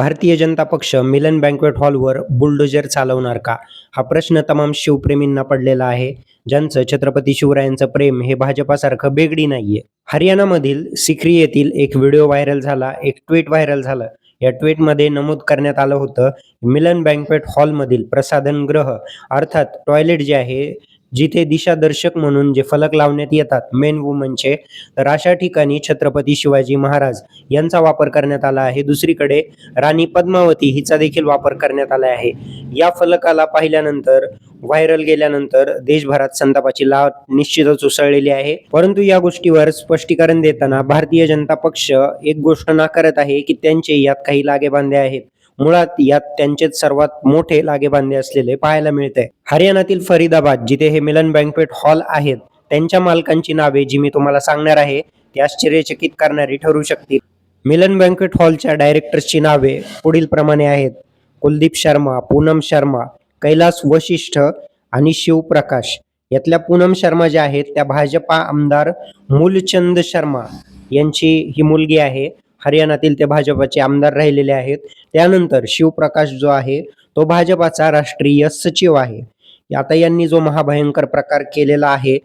भारतीय जनता पक्ष मिलन banquet हॉलवर bulldozer चालवणार का? हा प्रश्न तमाम शिवप्रेमींना पडलेला आहे. ज्यांचं छत्रपती शिवरायांचं प्रेम हे भाजपासारखं बेगडी नाहीये. हरियाणामधील सिक्री येथील एक व्हिडिओ व्हायरल झाला, एक ट्विट व्हायरल झालं. या ट्विटमध्ये नमूद करण्यात आलं होतं, मिलन बँक्वेट हॉलमधील प्रसाधनगृह अर्थात टॉयलेट जे आहे, जिथे दिशादर्शक म्हणून जे फलक लावण्यात येतात मेन वुमनचे, तर अशा ठिकाणी छत्रपती शिवाजी महाराज यांचा वापर करण्यात आला आहे. दुसरीकडे राणी पद्मावती हिचा देखील वापर करण्यात आला आहे. या फलकाला पाहिल्यानंतर व्हायरल गेल्यानंतर देशभरात संतापाची लाट निश्चितच उसळलेली आहे. परंतु या गोष्टीवर स्पष्टीकरण देताना भारतीय जनता पक्ष एक गोष्ट नाकारत आहे की त्यांचे यात काही लागेबांधे आहेत. मुळात यात त्यांचेच सर्वात मोठे लागेबांधे असलेले पाहायला मिळते. हरियाणातील फरीदाबाद जिथे हे मिलन बँक्वेट हॉल आहेत, त्यांच्या मालकांची नावे जी मी तुम्हाला सांगणार आहे ती आश्चर्यचकित करणारी ठरू शकतील. मिलन बँक्वेट हॉलच्या डायरेक्टर्सची नावे पुढील प्रमाणे आहेत: कुलदीप शर्मा, पूनम शर्मा, कैलास वशिष्ठ आणि शिवप्रकाश. यातल्या पूनम शर्मा ज्या आहेत त्या भाजपा आमदार मूलचंद शर्मा यांची ही मुलगी आहे. हरियाणातील ते भाजपाचे आमदार राहिलेले आहेत. त्यानंतर शिवप्रकाश जो आहे तो भाजपाचा राष्ट्रीय सचिव आहे. आता यांनी जो महाभयंकर प्रकार केलेला आहे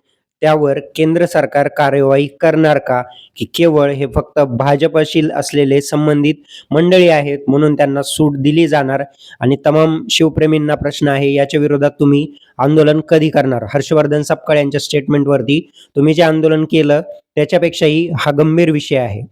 त्यावर केंद्र सरकार कार्यवाही करणार का, की केवळ हे फक्त भाजपशी असलेले संबंधित मंडळी आहेत म्हणून त्यांना सूट दिली जाणार? आणि तमाम शिवप्रेमींना प्रश्न आहे, याच्या विरोधात तुम्ही आंदोलन कधी करणार? हर्षवर्धन सपकाळ यांच्या स्टेटमेंटवरती तुम्ही जे आंदोलन केलं त्याच्यापेक्षाही हा गंभीर विषय आहे.